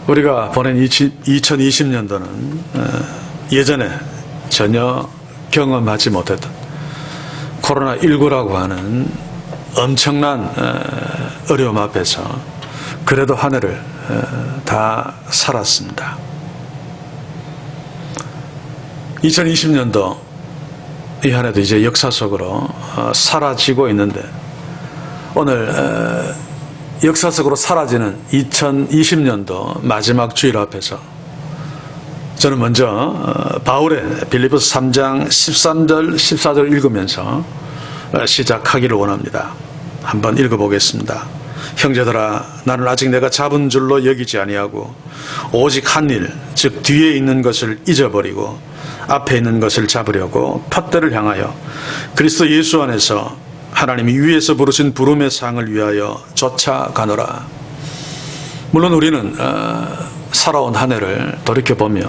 우리가 보낸 2020년도는 예전에 전혀 경험하지 못했던 코로나19라고 하는 엄청난 어려움 앞에서 그래도 한 해를 다 살았습니다. 2020년도 이 한 해도 이제 역사 속으로 사라지고 있는데, 오늘 역사 속으로 사라지는 2020년도 마지막 주일 앞에서 저는 먼저 바울의 빌립보서 3장 13절 14절 읽으면서 시작하기를 원합니다. 한번 읽어보겠습니다. 형제들아, 나는 아직 내가 잡은 줄로 여기지 아니하고 오직 한 일, 즉 뒤에 있는 것을 잊어버리고 앞에 있는 것을 잡으려고 푯대를 향하여 그리스도 예수 안에서 하나님이 위에서 부르신 부름의 상을 위하여 쫓아가노라. 물론 우리는 살아온 한 해를 돌이켜보며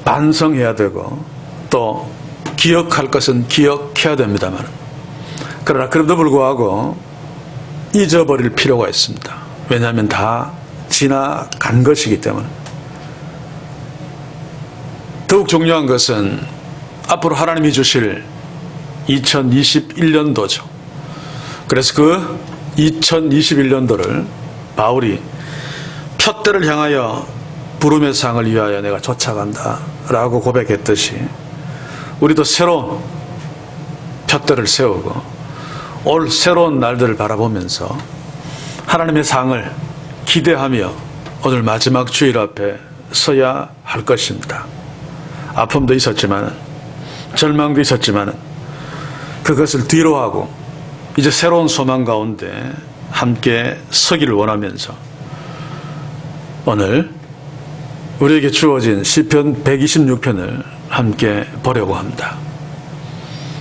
반성해야 되고 또 기억할 것은 기억해야 됩니다만, 그러나 그럼에도 불구하고 잊어버릴 필요가 있습니다. 왜냐하면 다 지나간 것이기 때문에. 더욱 중요한 것은 앞으로 하나님이 주실 2021년도죠. 그래서 그 2021년도를 바울이 푯대를 향하여 부름의 상을 위하여 내가 쫓아간다 라고 고백했듯이, 우리도 새로운 푯대를 세우고 올 새로운 날들을 바라보면서 하나님의 상을 기대하며 오늘 마지막 주일 앞에 서야 할 것입니다. 아픔도 있었지만, 절망도 있었지만 그것을 뒤로하고 이제 새로운 소망 가운데 함께 서기를 원하면서 오늘 우리에게 주어진 시편 126편을 함께 보려고 합니다.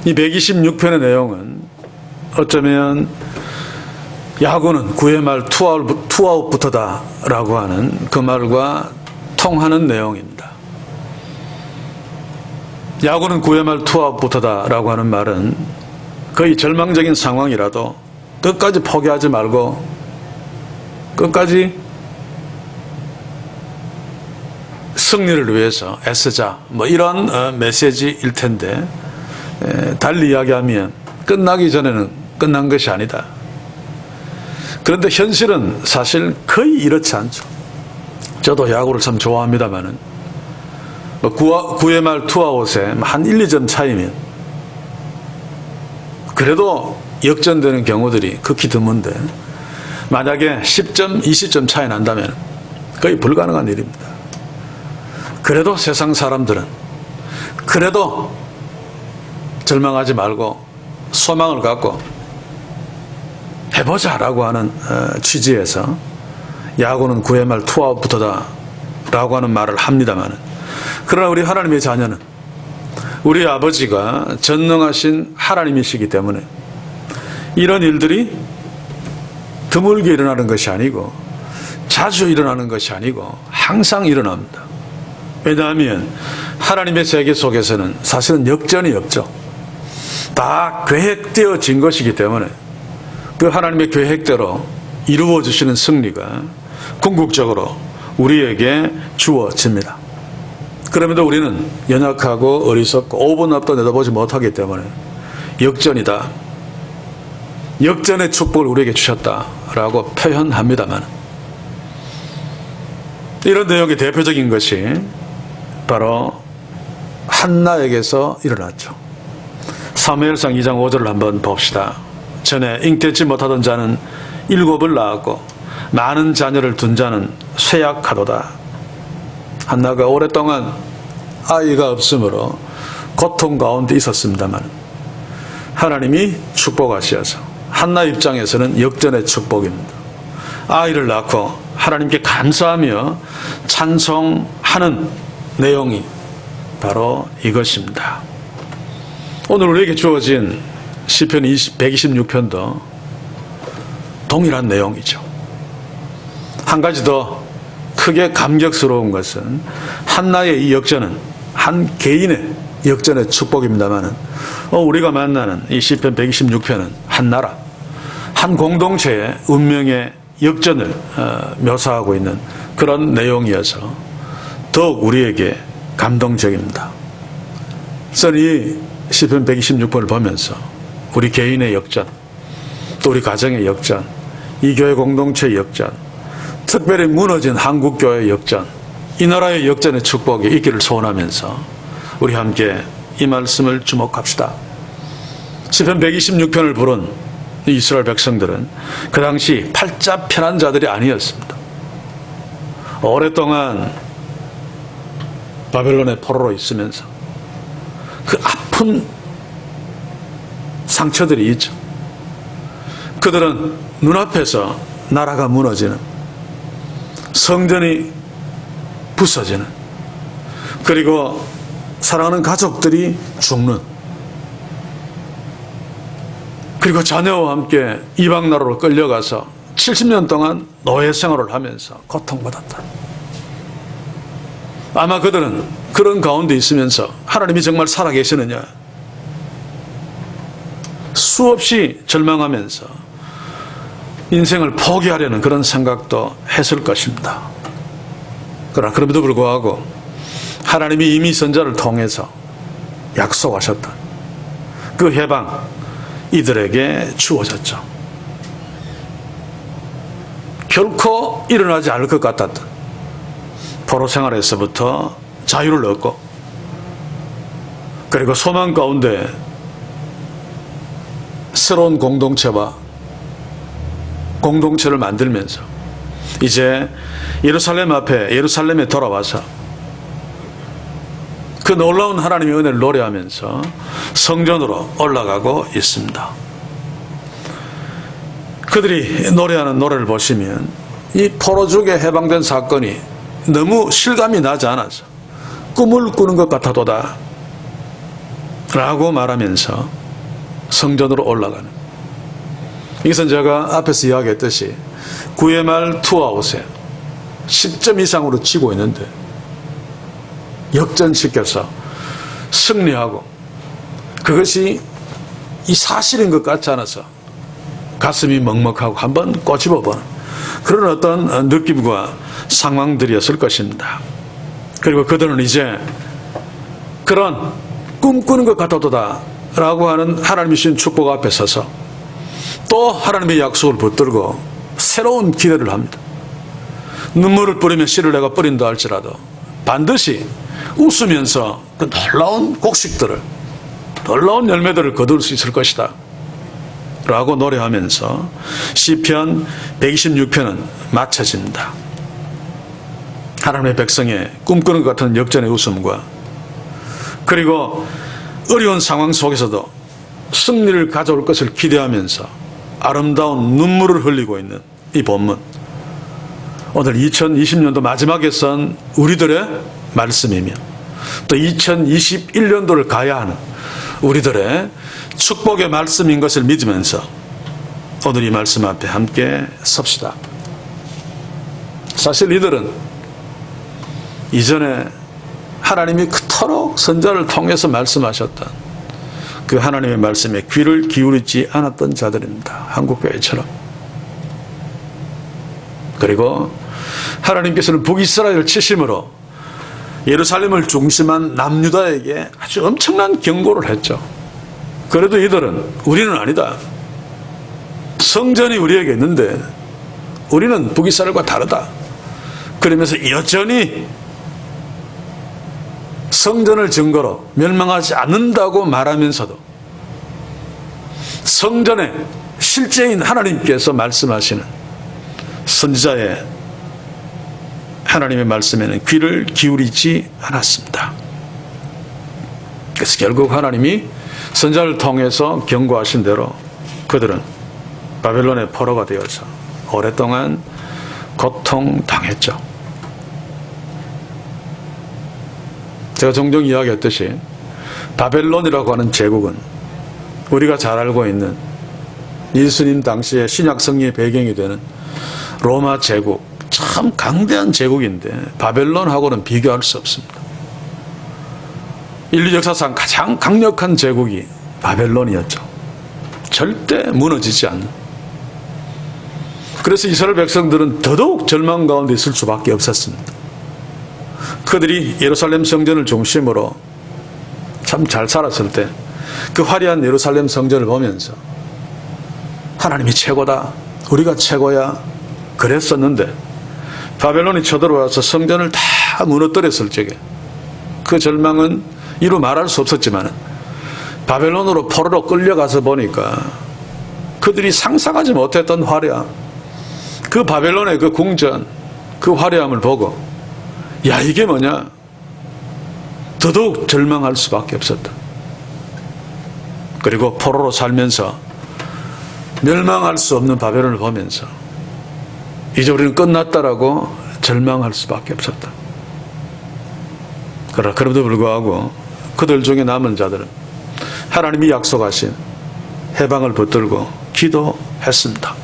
이 126편의 내용은 어쩌면 야구는 9회 말 투아웃부터다 라고 하는 그 말과 통하는 내용입니다. 야구는 9회 말 투아웃부터다 라고 하는 말은 거의 절망적인 상황이라도 끝까지 포기하지 말고 끝까지 승리를 위해서 애쓰자, 이런 메시지일 텐데, 달리 이야기하면 끝나기 전에는 끝난 것이 아니다. 그런데 현실은 사실 거의 이렇지 않죠. 저도 야구를 참 좋아합니다만은 9회 말 투아웃에 한 1, 2점 차이면 그래도 역전되는 경우들이 극히 드문데, 만약에 10점, 20점 차이 난다면 거의 불가능한 일입니다. 그래도 세상 사람들은 그래도 절망하지 말고 소망을 갖고 해보자라고 하는 취지에서 야구는 9회 말 투아웃부터다 라고 하는 말을 합니다만, 그러나 우리 하나님의 자녀는 우리 아버지가 전능하신 하나님이시기 때문에 이런 일들이 드물게 일어나는 것이 아니고 자주 일어나는 것이 아니고 항상 일어납니다. 왜냐하면 하나님의 세계 속에서는 사실은 역전이 없죠. 다 계획되어진 것이기 때문에 그 하나님의 계획대로 이루어 주시는 승리가 궁극적으로 우리에게 주어집니다. 그럼에도 우리는 연약하고 어리석고 5분 앞도 내다보지 못하기 때문에 역전이다, 역전의 축복을 우리에게 주셨다라고 표현합니다만, 이런 내용의 대표적인 것이 바로 한나에게서 일어났죠. 사무엘상 2장 5절을 한번 봅시다. 전에 잉태치 못하던 자는 7을 낳았고 많은 자녀를 둔 자는 쇠약하도다. 한나가 오랫동안 아이가 없으므로 고통 가운데 있었습니다만 하나님이 축복하셔서 한나 입장에서는 역전의 축복입니다. 아이를 낳고 하나님께 감사하며 찬송하는 내용이 바로 이것입니다. 오늘 우리에게 주어진 시편 126편도 동일한 내용이죠. 한 가지 더 크게 감격스러운 것은 한나의 이 역전은 한 개인의 역전의 축복입니다만, 우리가 만나는 이 시편 126편은 한 나라, 한 공동체의 운명의 역전을 묘사하고 있는 그런 내용이어서 더욱 우리에게 감동적입니다. 저는 이 시편 126편을 보면서 우리 개인의 역전, 또 우리 가정의 역전, 이 교회 공동체의 역전, 특별히 무너진 한국교회의 역전, 이 나라의 역전의 축복이 있기를 소원하면서 우리 함께 이 말씀을 주목합시다. 시편 126편을 부른 이스라엘 백성들은 그 당시 팔자 편한 자들이 아니었습니다. 오랫동안 바벨론의 포로로 있으면서 그 아픈 상처들이 있죠. 그들은 눈앞에서 나라가 무너지는, 성전이 부서지는, 그리고 사랑하는 가족들이 죽는, 그리고 자녀와 함께 이방 나라로 끌려가서 70년 동안 노예 생활을 하면서 고통받았다. 아마 그들은 그런 가운데 있으면서 하나님이 정말 살아계시느냐, 수없이 절망하면서 인생을 포기하려는 그런 생각도 했을 것입니다. 그러나 그럼에도 불구하고 하나님이 이미 선자를 통해서 약속하셨던 그 해방, 이들에게 주어졌죠. 결코 일어나지 않을 것 같았던 포로 생활에서부터 자유를 얻고, 그리고 소망 가운데 새로운 공동체를 만들면서 이제 예루살렘에 돌아와서 그 놀라운 하나님의 은혜를 노래하면서 성전으로 올라가고 있습니다. 그들이 노래하는 노래를 보시면 이 포로족에 해방된 사건이 너무 실감이 나지 않아서 꿈을 꾸는 것 같아도다 라고 말하면서 성전으로 올라가는, 이것은 제가 앞에서 이야기했듯이 9회 말 투아웃에 10점 이상으로 치고 있는데 역전시켜서 승리하고, 그것이 이 사실인 것 같지 않아서 가슴이 먹먹하고 한번 꼬집어보는 그런 어떤 느낌과 상황들이었을 것입니다. 그리고 그들은 이제 그런 꿈꾸는 것 같아도다 라고 하는 하나님이 주신 축복 앞에 서서 또 하나님의 약속을 붙들고 새로운 기대를 합니다. 눈물을 뿌리면 씨를 내가 뿌린다 할지라도 반드시 웃으면서 그 놀라운 곡식들을, 놀라운 열매들을 거둘 수 있을 것이다 라고 노래하면서 시편 126편은 마쳐집니다. 하나님의 백성의 꿈꾸는 것 같은 역전의 웃음과, 그리고 어려운 상황 속에서도 승리를 가져올 것을 기대하면서 아름다운 눈물을 흘리고 있는 이 본문, 오늘 2020년도 마지막에 선 우리들의 말씀이며 또 2021년도를 가야 하는 우리들의 축복의 말씀인 것을 믿으면서 오늘 이 말씀 앞에 함께 섭시다. 사실 이들은 이전에 하나님이 그토록 선자를 통해서 말씀하셨던 그 하나님의 말씀에 귀를 기울이지 않았던 자들입니다. 한국교회처럼. 그리고 하나님께서는 북이스라엘을 치심으로 예루살렘을 중심한 남유다에게 아주 엄청난 경고를 했죠. 그래도 이들은 우리는 아니다, 성전이 우리에게 있는데 우리는 북이스라엘과 다르다, 그러면서 여전히 성전을 증거로 멸망하지 않는다고 말하면서도 성전의 실제인 하나님께서 말씀하시는 선지자의 하나님의 말씀에는 귀를 기울이지 않았습니다. 그래서 결국 하나님이 선지자를 통해서 경고하신 대로 그들은 바벨론의 포로가 되어서 오랫동안 고통당했죠. 제가 종종 이야기했듯이 바벨론이라고 하는 제국은 우리가 잘 알고 있는 예수님 당시의 신약 성리의 배경이 되는 로마 제국, 참 강대한 제국인데 바벨론하고는 비교할 수 없습니다. 인류 역사상 가장 강력한 제국이 바벨론이었죠. 절대 무너지지 않는. 그래서 이스라엘 백성들은 더더욱 절망 가운데 있을 수밖에 없었습니다. 그들이 예루살렘 성전을 중심으로 참 잘 살았을 때 그 화려한 예루살렘 성전을 보면서 하나님이 최고다, 우리가 최고야 그랬었는데 바벨론이 쳐들어와서 성전을 다 무너뜨렸을 적에 그 절망은 이루 말할 수 없었지만 바벨론으로 포로로 끌려가서 보니까 그들이 상상하지 못했던 화려함, 그 바벨론의 그 궁전, 그 화려함을 보고 야, 이게 뭐냐? 더더욱 절망할 수밖에 없었다. 그리고 포로로 살면서 멸망할 수 없는 바벨론을 보면서 이제 우리는 끝났다라고 절망할 수밖에 없었다. 그러나 그럼에도 불구하고 그들 중에 남은 자들은 하나님이 약속하신 해방을 붙들고 기도했습니다.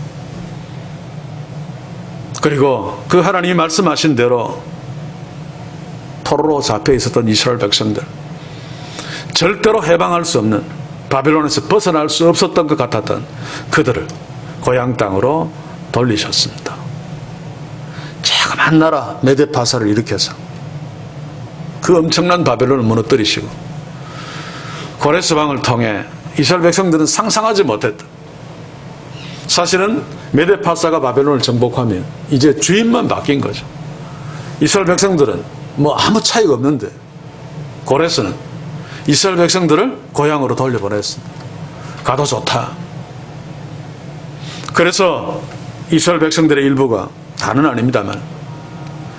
그리고 그 하나님이 말씀하신 대로 포로로 잡혀 있었던 이스라엘 백성들, 절대로 해방할 수 없는 바벨론에서 벗어날 수 없었던 것 같았던 그들을 고향 땅으로 돌리셨습니다. 자그마한 나라 메데파사를 일으켜서 그 엄청난 바벨론을 무너뜨리시고 고레스 왕을 통해 이스라엘 백성들은 상상하지 못했던, 사실은 메데파사가 바벨론을 정복하면 이제 주인만 바뀐 거죠. 이스라엘 백성들은 뭐 아무 차이가 없는데 고레스는 이스라엘 백성들을 고향으로 돌려보냈습니다. 가도 좋다. 그래서 이스라엘 백성들의 일부가, 다는 아닙니다만,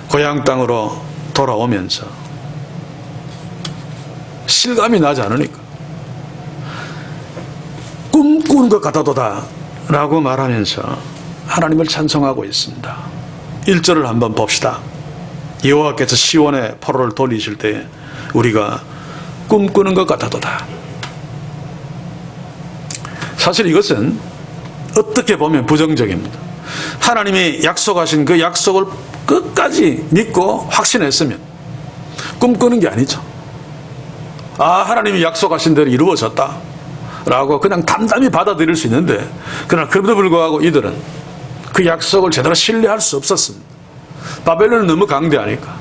고향 땅으로 돌아오면서 실감이 나지 않으니까 꿈꾸는 것 같아도다 라고 말하면서 하나님을 찬송하고 있습니다. 1절을 한번 봅시다. 여호와께서 시온의 포로를 돌리실 때에 우리가 꿈꾸는 것 같아도다. 사실 이것은 어떻게 보면 부정적입니다. 하나님이 약속하신 그 약속을 끝까지 믿고 확신했으면 꿈꾸는 게 아니죠. 아, 하나님이 약속하신 대로 이루어졌다 라고 그냥 담담히 받아들일 수 있는데, 그러나 그럼에도 불구하고 이들은 그 약속을 제대로 신뢰할 수 없었습니다. 바벨론은 너무 강대하니까.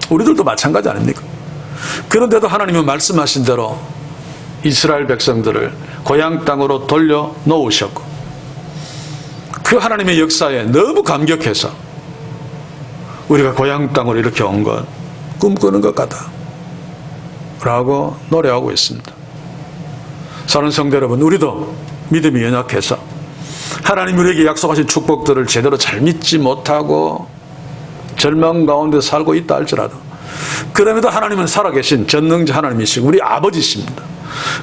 우리들도 마찬가지 아닙니까? 그런데도 하나님은 말씀하신 대로 이스라엘 백성들을 고향 땅으로 돌려 놓으셨고, 그 하나님의 역사에 너무 감격해서 우리가 고향 땅으로 이렇게 온 건 꿈꾸는 것 같다 라고 노래하고 있습니다. 사랑하는 성도 여러분, 우리도 믿음이 연약해서 하나님 우리에게 약속하신 축복들을 제대로 잘 믿지 못하고 절망 가운데 살고 있다 할지라도, 그럼에도 하나님은 살아계신 전능자 하나님이시고 우리 아버지십니다.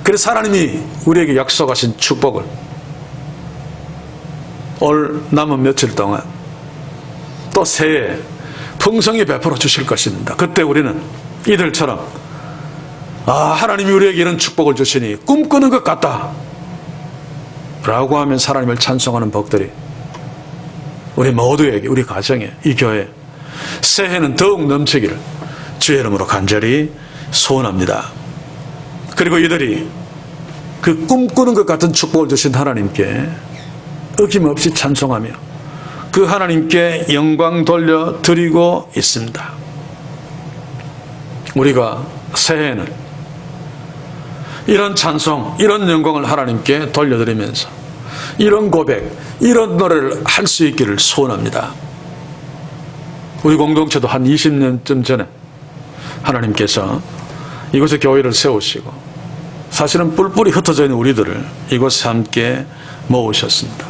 그래서 하나님이 우리에게 약속하신 축복을 올 남은 며칠 동안 또 새해 풍성히 베풀어 주실 것입니다. 그때 우리는 이들처럼 하나님이 우리에게 이런 축복을 주시니 꿈꾸는 것 같다 라고 하면서 하나님을 찬송하는 복들이 우리 모두에게, 우리 가정에, 이 교회에 새해는 더욱 넘치기를 주의 이름으로 간절히 소원합니다. 그리고 이들이 그 꿈꾸는 것 같은 축복을 주신 하나님께 어김없이 찬송하며 그 하나님께 영광 돌려드리고 있습니다. 우리가 새해에는 이런 찬송, 이런 영광을 하나님께 돌려드리면서 이런 고백, 이런 노래를 할 수 있기를 소원합니다. 우리 공동체도 한 20년쯤 전에 하나님께서 이곳에 교회를 세우시고 사실은 뿔뿔이 흩어져 있는 우리들을 이곳에 함께 모으셨습니다.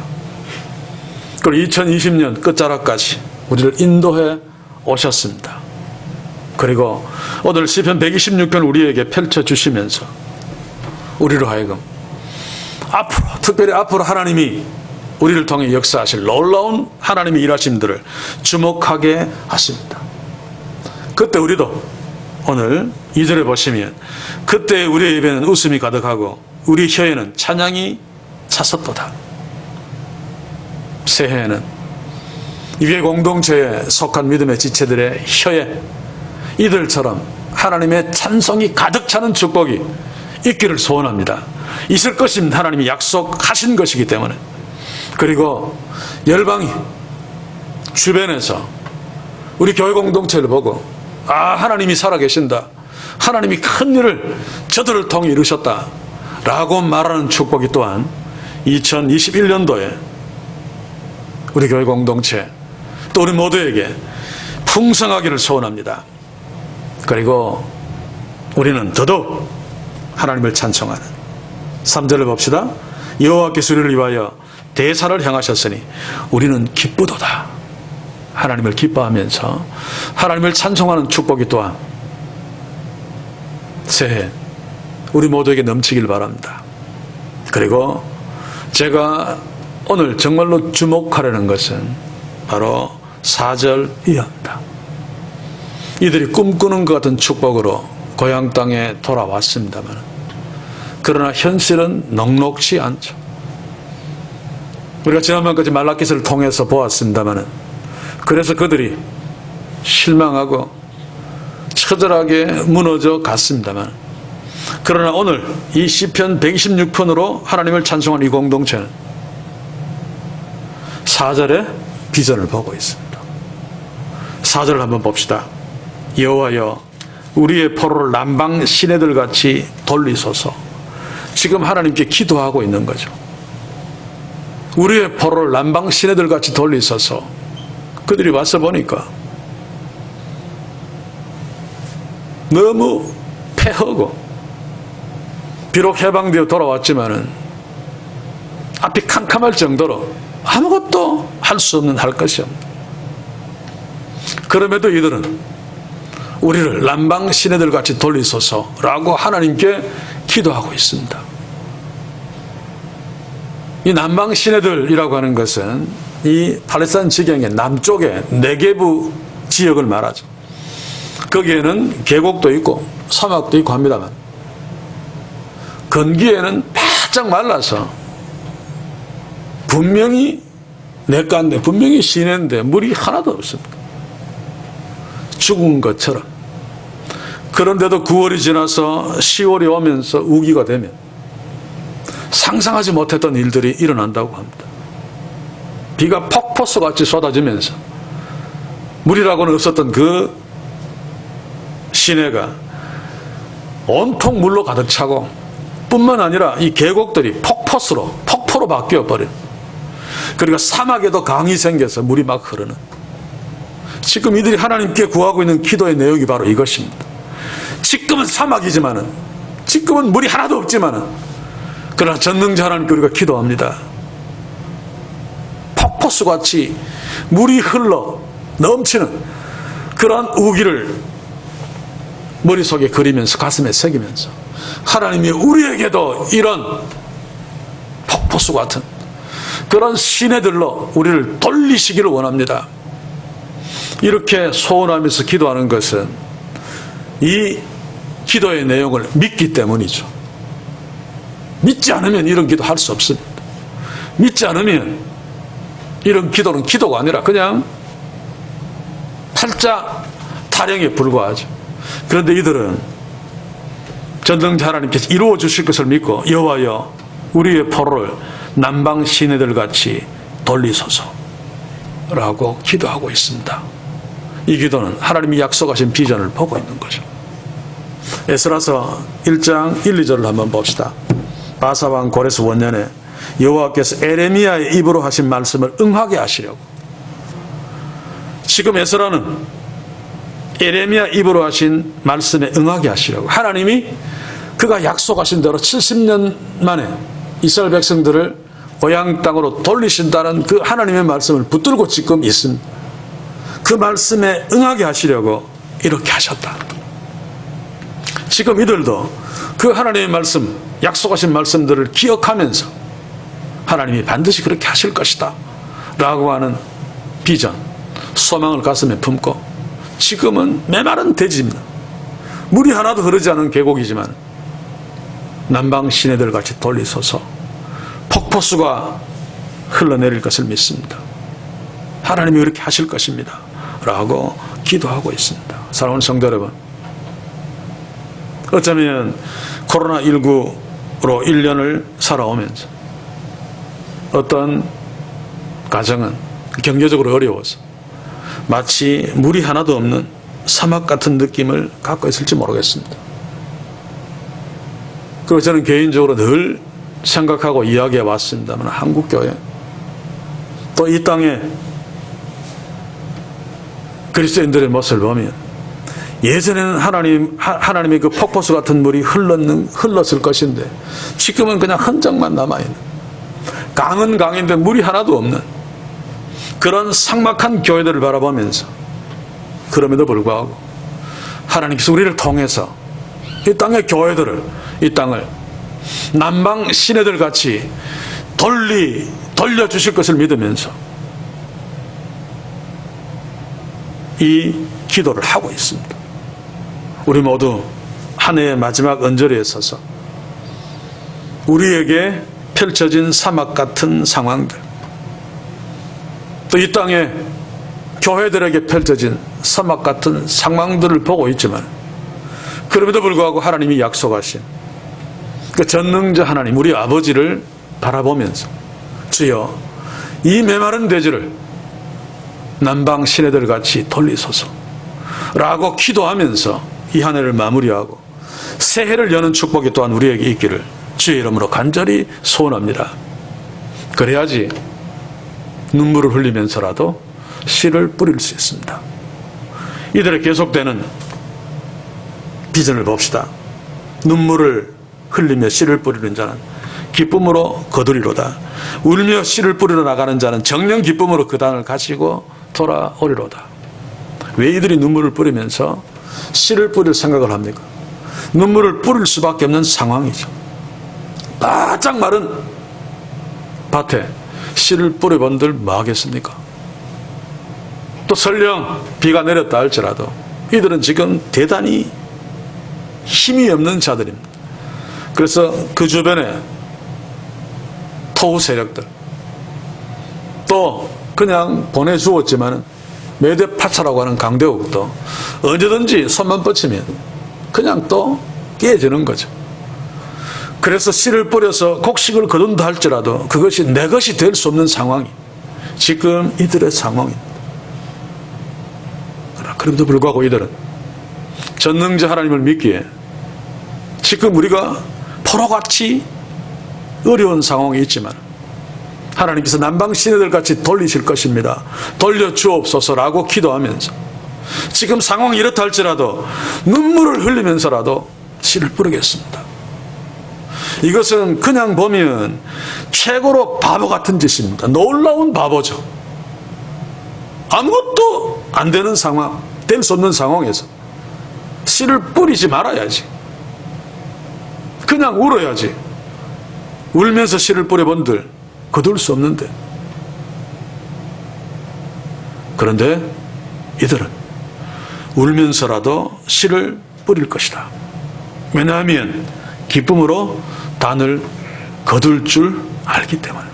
그리고 2020년 끝자락까지 우리를 인도해 오셨습니다. 그리고 오늘 시편 126편 우리에게 펼쳐주시면서 우리로 하여금 앞으로, 특별히 앞으로 하나님이 우리를 통해 역사하실 놀라운 하나님의 일하심들을 주목하게 하십니다. 그때 우리도 오늘 2절에 보시면 그때 우리의 입에는 웃음이 가득하고 우리 혀에는 찬양이 찼었도다. 새해에는 위에 공동체에 속한 믿음의 지체들의 혀에 이들처럼 하나님의 찬송이 가득 차는 축복이 있기를 소원합니다. 있을 것입니다. 하나님이 약속하신 것이기 때문에. 그리고 열방이 주변에서 우리 교회 공동체를 보고 하나님이 살아계신다. 하나님이 큰 일을 저들을 통해 이루셨다. 라고 말하는 축복이 또한 2021년도에 우리 교회 공동체 또 우리 모두에게 풍성하기를 소원합니다. 그리고 우리는 더더욱 하나님을 찬송하는 3절을 봅시다. 여호와께서 우리를 위하여 대사를 향하셨으니 우리는 기쁘도다. 하나님을 기뻐하면서 하나님을 찬송하는 축복이 또한 새해 우리 모두에게 넘치길 바랍니다. 그리고 제가 오늘 정말로 주목하려는 것은 바로 4절 이하입니다. 이들이 꿈꾸는 것 같은 축복으로 고향 땅에 돌아왔습니다만 그러나 현실은 넉넉지 않죠. 우리가 지난번까지 말라기서를 통해서 보았습니다만 그래서 그들이 실망하고 처절하게 무너져 갔습니다만 그러나 오늘 이 시편 126편으로 하나님을 찬송한 이 공동체는 4절의 비전을 보고 있습니다. 4절을 한번 봅시다. 여호와여 우리의 포로를 남방 시내들 같이 돌리소서. 지금 하나님께 기도하고 있는 거죠. 우리의 포로를 남방 시내들 같이 돌리소서. 그들이 와서 보니까 너무 패하고 비록 해방되어 돌아왔지만은 앞이 캄캄할 정도로 아무것도 할 수 없는 할 것이 없는. 그럼에도 이들은 우리를 남방 시내들 같이 돌리소서라고 하나님께 기도하고 있습니다. 이 남방 시내들이라고 하는 것은 이 팔레스타인 지경의 남쪽의 네게부 지역을 말하죠. 거기에는 계곡도 있고 사막도 있고 합니다만 건기에는 바짝 말라서 분명히 냇가인데 분명히 시내인데 물이 하나도 없습니다. 죽은 것처럼. 그런데도 9월이 지나서 10월이 오면서 우기가 되면 상상하지 못했던 일들이 일어난다고 합니다. 비가 폭포수같이 쏟아지면서 물이라고는 없었던 그 시내가 온통 물로 가득 차고 뿐만 아니라 이 계곡들이 폭포로 바뀌어버린, 그러니까 사막에도 강이 생겨서 물이 막 흐르는, 지금 이들이 하나님께 구하고 있는 기도의 내용이 바로 이것입니다. 지금은 사막이지만은, 지금은 물이 하나도 없지만은, 그러나 전능자 하나님께 우리가 기도합니다. 폭포수같이 물이 흘러 넘치는 그런 우기를 머릿속에 그리면서 가슴에 새기면서 하나님이 우리에게도 이런 폭포수 같은 그런 시내들로 우리를 돌리시기를 원합니다. 이렇게 소원하면서 기도하는 것은 이 기도의 내용을 믿기 때문이죠. 믿지 않으면 이런 기도 할 수 없습니다. 믿지 않으면 이런 기도는 기도가 아니라 그냥 팔자 타령에 불과하죠. 그런데 이들은 전능자 하나님께서 이루어 주실 것을 믿고 여호와여 우리의 포로를 남방 시내들 같이 돌리소서라고 기도하고 있습니다. 이 기도는 하나님이 약속하신 비전을 보고 있는 거죠. 에스라서 1장 1, 2절을 한번 봅시다. 바사왕 고레스 원년에 여호와께서 에레미야의 입으로 하신 말씀을 응하게 하시려고, 지금 에스라는 에레미야 입으로 하신 말씀에 응하게 하시려고 하나님이 그가 약속하신 대로 70년 만에 이스라엘 백성들을 고향 땅으로 돌리신다는 그 하나님의 말씀을 붙들고 지금 있습니다. 그 말씀에 응하게 하시려고 이렇게 하셨다. 지금 이들도 그 하나님의 말씀, 약속하신 말씀들을 기억하면서 하나님이 반드시 그렇게 하실 것이다 라고 하는 비전, 소망을 가슴에 품고 지금은 메마른 대지입니다. 물이 하나도 흐르지 않은 계곡이지만 남방 시내들 같이 돌리소서. 폭포수가 흘러내릴 것을 믿습니다. 하나님이 이렇게 하실 것입니다 라고 기도하고 있습니다. 사랑하는 성도 여러분, 어쩌면 코로나19로 1년을 살아오면서 어떤 가정은 경제적으로 어려워서 마치 물이 하나도 없는 사막 같은 느낌을 갖고 있을지 모르겠습니다. 그리고 저는 개인적으로 늘 생각하고 이야기해 왔습니다만 한국교회 또 이 땅에 그리스도인들의 모습을 보면 예전에는 하나님의 그 폭포수 같은 물이 흘렀을 것인데 지금은 그냥 흔적만 남아있는, 강은 강인데 물이 하나도 없는 그런 삭막한 교회들을 바라보면서, 그럼에도 불구하고 하나님께서 우리를 통해서 이 땅의 교회들을, 이 땅을 남방 시내들 같이 돌려주실 것을 믿으면서 이 기도를 하고 있습니다. 우리 모두 한 해의 마지막 언저리에 서서 우리에게 펼쳐진 사막 같은 상황들, 또 이 땅에 교회들에게 펼쳐진 사막 같은 상황들을 보고 있지만, 그럼에도 불구하고 하나님이 약속하신 그 전능자 하나님, 우리 아버지를 바라보면서 주여 이 메마른 대지를 남방 시내들 같이 돌리소서 라고 기도하면서 이 한 해를 마무리하고 새해를 여는 축복이 또한 우리에게 있기를 주의 이름으로 간절히 소원합니다. 그래야지 눈물을 흘리면서라도 씨를 뿌릴 수 있습니다. 이들의 계속되는 비전을 봅시다. 눈물을 흘리며 씨를 뿌리는 자는 기쁨으로 거두리로다. 울며 씨를 뿌리러 나가는 자는 정녕 기쁨으로 그 땅을 가시고 돌아오리로다. 왜 이들이 눈물을 뿌리면서 씨를 뿌릴 생각을 합니까? 눈물을 뿌릴 수밖에 없는 상황이죠. 바짝 마른 밭에 씨를 뿌려본들 뭐 하겠습니까? 또 설령 비가 내렸다 할지라도 이들은 지금 대단히 힘이 없는 자들입니다. 그래서 그 주변에 토우 세력들, 또 그냥 보내주었지만 메데파차라고 하는 강대국도 언제든지 손만 뻗치면 그냥 또 깨지는 거죠. 그래서 씨를 뿌려서 곡식을 거둔다 할지라도 그것이 내 것이 될 수 없는 상황이 지금 이들의 상황입니다. 그럼에도 불구하고 이들은 전능자 하나님을 믿기에 지금 우리가 포로같이 어려운 상황이 있지만 하나님께서 남방 시내들 같이 돌리실 것입니다. 돌려주옵소서라고 기도하면서 지금 상황이 이렇다 할지라도 눈물을 흘리면서라도 씨를 뿌리겠습니다. 이것은 그냥 보면 최고로 바보 같은 짓입니다. 놀라운 바보죠. 아무것도 안 되는 상황, 될 수 없는 상황에서 씨를 뿌리지 말아야지. 그냥 울어야지. 울면서 씨를 뿌려본들 거둘 수 없는데. 그런데 이들은 울면서라도 씨를 뿌릴 것이다. 왜냐하면 기쁨으로 단을 거둘 줄 알기 때문에,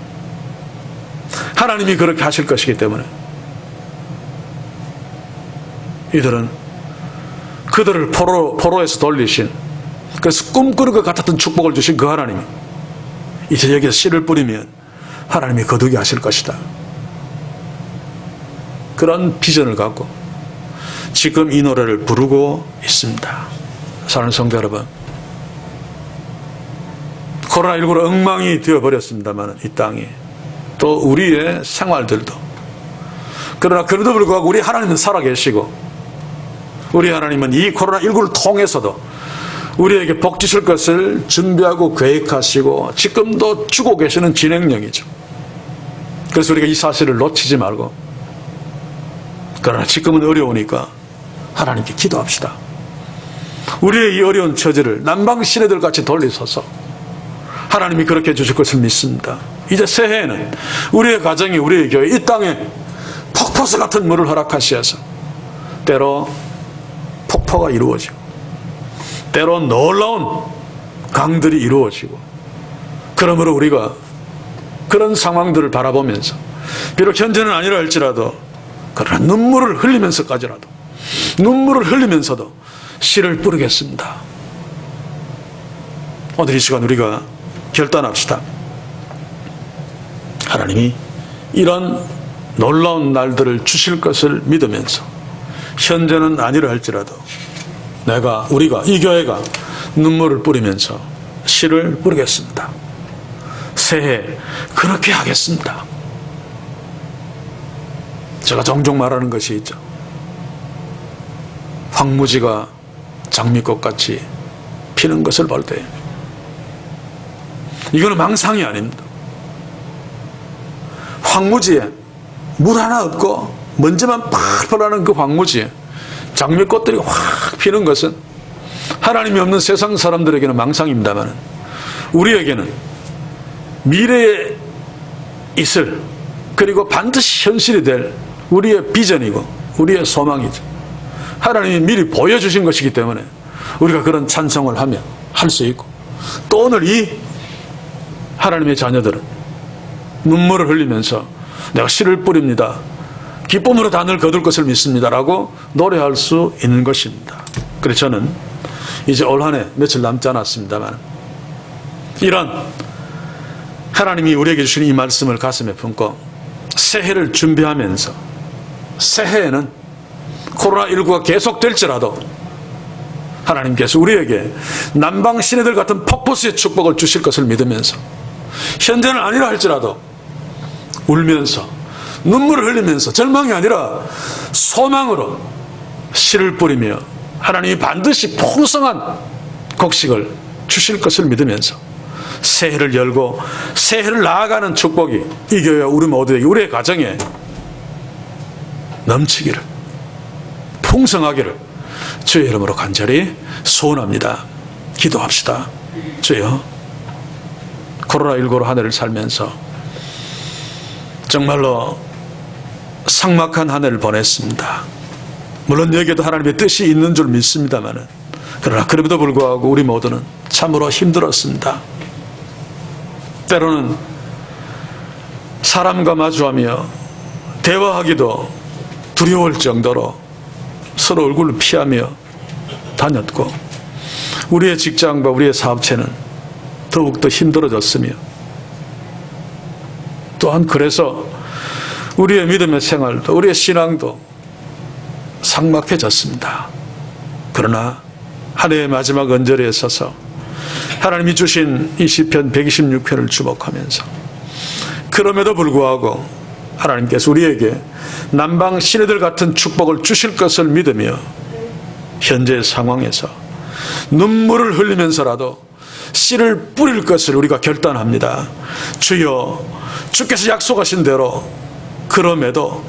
하나님이 그렇게 하실 것이기 때문에 이들은 그들을 포로에서 돌리신, 그래서 꿈꾸는 것 같았던 축복을 주신 그 하나님이 이제 여기서 씨를 뿌리면 하나님이 거두게 하실 것이다. 그런 비전을 갖고 지금 이 노래를 부르고 있습니다. 사랑하는 성도 여러분, 코로나19로 엉망이 되어버렸습니다만 이 땅이, 또 우리의 생활들도, 그러나 그래도 불구하고 우리 하나님은 살아계시고 우리 하나님은 이 코로나19를 통해서도 우리에게 복 주실 것을 준비하고 계획하시고 지금도 주고 계시는 진행령이죠. 그래서 우리가 이 사실을 놓치지 말고, 그러나 지금은 어려우니까 하나님께 기도합시다. 우리의 이 어려운 처지를 남방 시내들 같이 돌리소서. 하나님이 그렇게 해주실 것을 믿습니다. 이제 새해에는 우리의 가정이, 우리의 교회, 이 땅에 폭포수 같은 물을 허락하시어서 때로 폭포가 이루어지고 때로 놀라운 강들이 이루어지고, 그러므로 우리가 그런 상황들을 바라보면서 비록 현재는 아니라 할지라도 그러나 눈물을 흘리면서까지라도, 눈물을 흘리면서도 씨를 뿌리겠습니다. 오늘 이 시간 우리가 결단합시다. 하나님이 이런 놀라운 날들을 주실 것을 믿으면서 현재는 아니라 할지라도 우리가 이 교회가 눈물을 뿌리면서 씨를 뿌리겠습니다. 새해 그렇게 하겠습니다. 제가 종종 말하는 것이 있죠. 황무지가 장미꽃같이 피는 것을 볼 때 이거는 망상이 아닙니다. 황무지에 물 하나 없고 먼지만 팍팍 나는 그 황무지에 장미꽃들이 확 피는 것은 하나님이 없는 세상 사람들에게는 망상입니다만 우리에게는 미래에 있을 그리고 반드시 현실이 될 우리의 비전이고 우리의 소망이죠. 하나님이 미리 보여주신 것이기 때문에 우리가 그런 찬송을 하며 할 수 있고, 또 오늘 이 하나님의 자녀들은 눈물을 흘리면서 내가 씨를 뿌립니다, 기쁨으로 단을 거둘 것을 믿습니다라고 노래할 수 있는 것입니다. 그래서 저는 이제 올 한 해 며칠 남지 않았습니다만 이런 하나님이 우리에게 주시는 이 말씀을 가슴에 품고 새해를 준비하면서, 새해에는 코로나19가 계속될지라도 하나님께서 우리에게 남방 시내들 같은 폭포수의 축복을 주실 것을 믿으면서 현재는 아니라 할지라도 울면서 눈물을 흘리면서 절망이 아니라 소망으로 씨를 뿌리며 하나님이 반드시 풍성한 곡식을 주실 것을 믿으면서 새해를 열고 새해를 나아가는 축복이 이 교회와 우리 모두에게, 우리의 가정에 넘치기를, 풍성하기를 주의 이름으로 간절히 소원합니다. 기도합시다. 주여, 코로나19로 한 해를 살면서 정말로 삭막한 한 해를 보냈습니다. 물론 여기에도 하나님의 뜻이 있는 줄 믿습니다만, 그러나 그럼에도 불구하고 우리 모두는 참으로 힘들었습니다. 때로는 사람과 마주하며 대화하기도 두려울 정도로 서로 얼굴을 피하며 다녔고, 우리의 직장과 우리의 사업체는 더욱더 힘들어졌으며, 또한 그래서 우리의 믿음의 생활도, 우리의 신앙도 삭막해졌습니다. 그러나 한 해의 마지막 언저리에 서서 하나님이 주신 이 시편 126편을 주목하면서, 그럼에도 불구하고 하나님께서 우리에게 남방 시내들 같은 축복을 주실 것을 믿으며 현재 상황에서 눈물을 흘리면서라도 씨를 뿌릴 것을 우리가 결단합니다. 주여, 주께서 약속하신 대로 그럼에도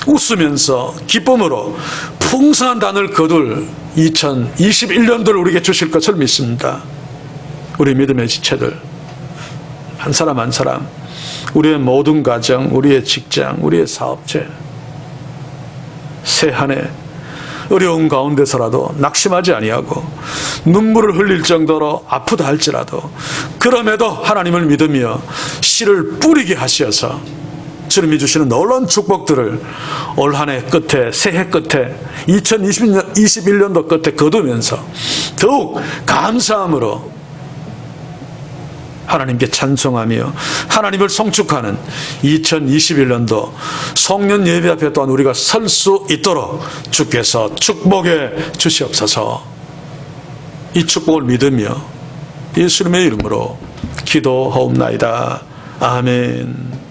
웃으면서 기쁨으로 풍성한 단을 거둘 2021년도를 우리에게 주실 것을 믿습니다. 우리 믿음의 지체들 한 사람 한 사람, 우리의 모든 가정, 우리의 직장, 우리의 사업체, 새 한 해 어려운 가운데서라도 낙심하지 아니하고 눈물을 흘릴 정도로 아프다 할지라도 그럼에도 하나님을 믿으며 씨를 뿌리게 하셔서 주님이 주시는 놀라운 축복들을 올 한 해 끝에, 새해 끝에, 2021년도 끝에 거두면서 더욱 감사함으로 하나님께 찬송하며 하나님을 송축하는 2021년도 송년 예배 앞에 또한 우리가 설 수 있도록 주께서 축복해 주시옵소서. 이 축복을 믿으며 예수님의 이름으로 기도하옵나이다. 아멘.